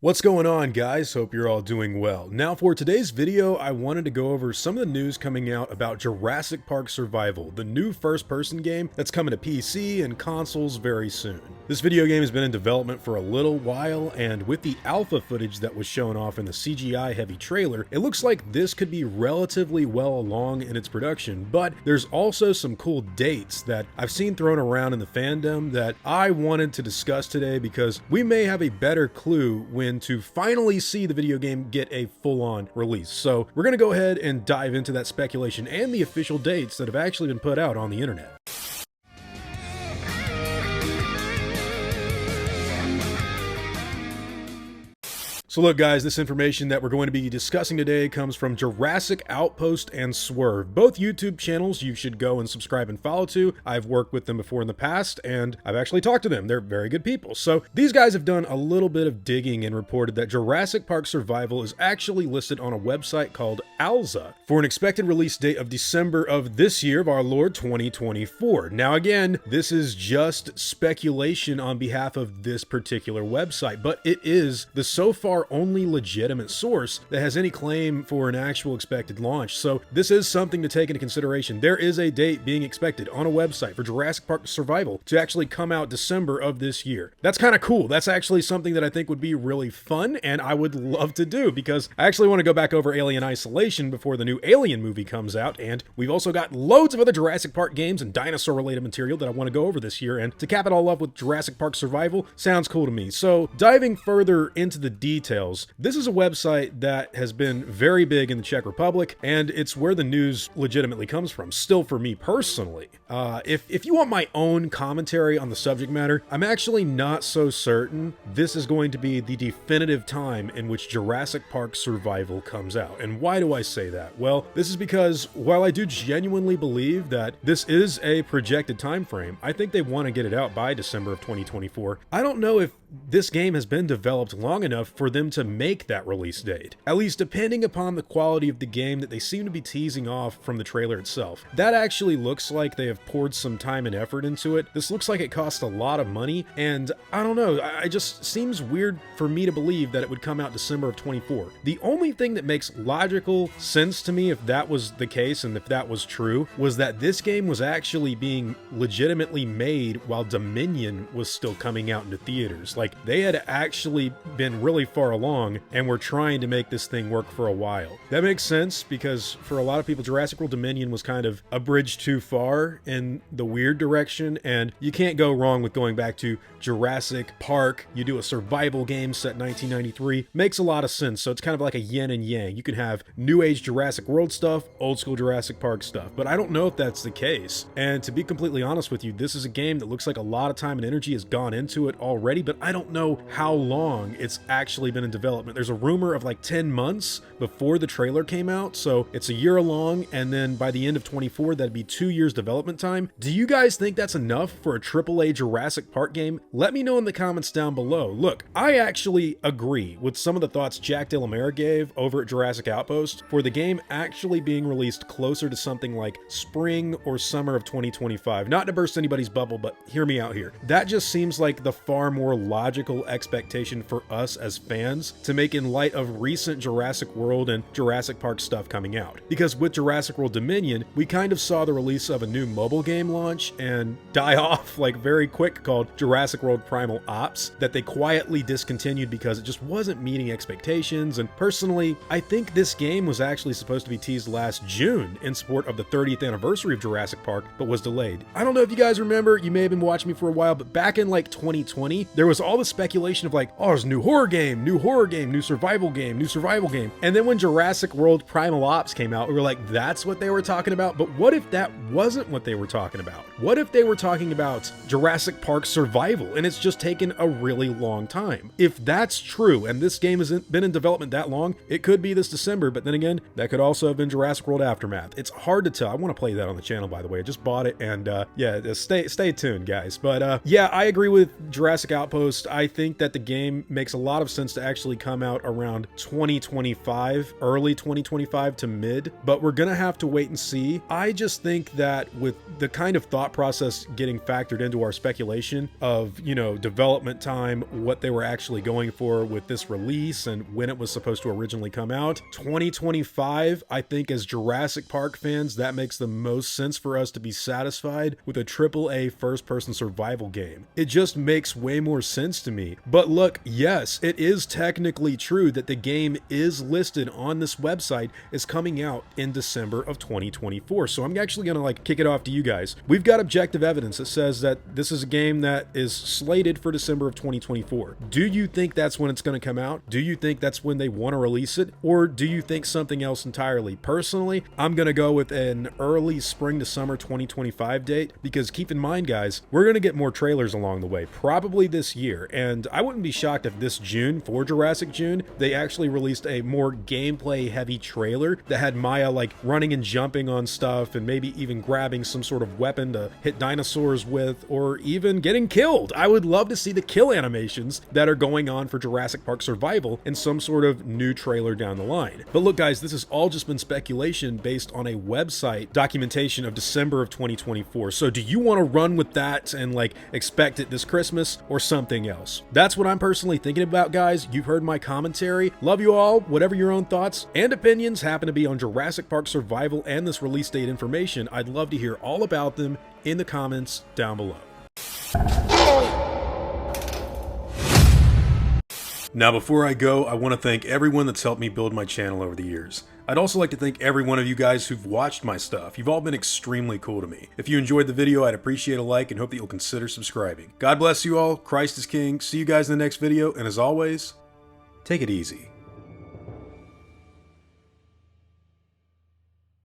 What's going on, guys? Hope you're all doing well. Now for today's video, I wanted to go over some of the news coming out about Jurassic Park Survival, the new first-person game that's coming to PC and consoles very soon. This video game has been in development for a little while, and with the alpha footage that was shown off in the CGI-heavy trailer, it looks like this could be relatively well along in its production, but there's also some cool dates that I've seen thrown around in the fandom that I wanted to discuss today because we may have a better clue when to finally see the video game get a full-on release. So we're going to go ahead and dive into that speculation and the official dates that have actually been put out on the internet. So look guys, this information that we're going to be discussing today comes from Jurassic Outpost and Swerve, both YouTube channels you should go and subscribe and follow to. I've worked with them before in the past and I've actually talked to them. They're very good people. So these guys have done a little bit of digging and reported that Jurassic Park Survival is actually listed on a website called Alza for an expected release date of December of this year of our Lord 2024. Now again, this is just speculation on behalf of this particular website, but it is the so far only legitimate source that has any claim for an actual expected launch. So this is something to take into consideration. There is a date being expected on a website for Jurassic Park Survival to actually come out December of this year. That's kind of cool. That's actually something that I think would be really fun and I would love to do because I actually want to go back over Alien Isolation before the new Alien movie comes out, and we've also got loads of other Jurassic Park games and dinosaur related material that I want to go over this year, and to cap it all off with Jurassic Park Survival sounds cool to me. So diving further into the details, this is a website that has been very big in the Czech Republic, and it's where the news legitimately comes from. Still, for me personally, if you want my own commentary on the subject matter, I'm actually not so certain this is going to be the definitive time in which Jurassic Park Survival comes out. And why do I say that? Well, this is because while I do genuinely believe that this is a projected time frame, I think they want to get it out by December of 2024. I don't know if this game has been developed long enough for them to make that release date, at least depending upon the quality of the game that they seem to be teasing off from the trailer itself. That actually looks like they have poured some time and effort into it. This looks like it cost a lot of money, and I don't know, it just seems weird for me to believe that it would come out December of 24. The only thing that makes logical sense to me, if that was the case and if that was true, was that this game was actually being legitimately made while Dominion was still coming out into theaters. Like, they had actually been really far along and were trying to make this thing work for a while. That makes sense because for a lot of people, Jurassic World Dominion was kind of a bridge too far in the weird direction, and you can't go wrong with going back to Jurassic Park. You do a survival game set in 1993. Makes a lot of sense. So it's kind of like a yin and yang. You can have new age Jurassic World stuff, old school Jurassic Park stuff, but I don't know if that's the case. And to be completely honest with you, this is a game that looks like a lot of time and energy has gone into it already, but I don't know how long it's actually been in development. There's a rumor of like 10 months before the trailer came out, so it's a year long, and then by the end of 24, that'd be 2 years development time. Do you guys think that's enough for a AAA Jurassic Park game? Let me know in the comments down below. Look, I actually agree with some of the thoughts Jack Delamere gave over at Jurassic Outpost for the game actually being released closer to something like spring or summer of 2025. Not to burst anybody's bubble, but hear me out here. That just seems like the far more logical expectation for us as fans to make in light of recent Jurassic World and Jurassic Park stuff coming out. Because with Jurassic World Dominion, we kind of saw the release of a new mobile game launch and die off like very quick called Jurassic World Primal Ops that they quietly discontinued because it just wasn't meeting expectations. And personally, I think this game was actually supposed to be teased last June in support of the 30th anniversary of Jurassic Park, but was delayed. I don't know if you guys remember, you may have been watching me for a while, but back in like 2020, there was all the speculation of like, oh, there's a new horror game, new survival game, new survival game. And then when Jurassic World Primal Ops came out, we were like, that's what they were talking about. But what if that wasn't what they were talking about? What if they were talking about Jurassic Park Survival and it's just taken a really long time? If that's true and this game hasn't been in development that long, it could be this December, but then again, that could also have been Jurassic World Aftermath. It's hard to tell. I want to play that on the channel, by the way. I just bought it, and yeah, stay tuned, guys. But yeah, I agree with Jurassic Outpost most, I think that the game makes a lot of sense to actually come out around 2025, early 2025 to mid, but we're gonna have to wait and see. I just think that with the kind of thought process getting factored into our speculation of, you know, development time, what they were actually going for with this release and when it was supposed to originally come out, 2025, I think as Jurassic Park fans, that makes the most sense for us to be satisfied with a AAA first-person survival game. It just makes way more sense to me. But look, yes, it is technically true that the game is listed on this website as coming out in December of 2024. So I'm actually gonna kick it off to you guys. We've got objective evidence that says that this is a game that is slated for December of 2024. Do you think that's when it's gonna come out? Do you think that's when they want to release it? Or do you think something else entirely? Personally, I'm gonna go with an early spring to summer 2025 date, because keep in mind, guys, we're gonna get more trailers along the way, probably this year, and I wouldn't be shocked if this June, for Jurassic June, they actually released a more gameplay heavy trailer that had Maya running and jumping on stuff and maybe even grabbing some sort of weapon to hit dinosaurs with, or even getting killed. I would love to see the kill animations that are going on for Jurassic Park Survival in some sort of new trailer down the line. But look, guys, this has all just been speculation based on a website documentation of December of 2024. So do you want to run with that and expect it this Christmas or something else? That's what I'm personally thinking about, guys. You've heard my commentary. Love you all. Whatever your own thoughts and opinions happen to be on Jurassic Park Survival and this release date information, I'd love to hear all about them in the comments down below. Now, before I go, I want to thank everyone that's helped me build my channel over the years. I'd also like to thank every one of you guys who've watched my stuff. You've all been extremely cool to me. If you enjoyed the video, I'd appreciate a like and hope that you'll consider subscribing. God bless you all. Christ is King. See you guys in the next video, and as always, take it easy.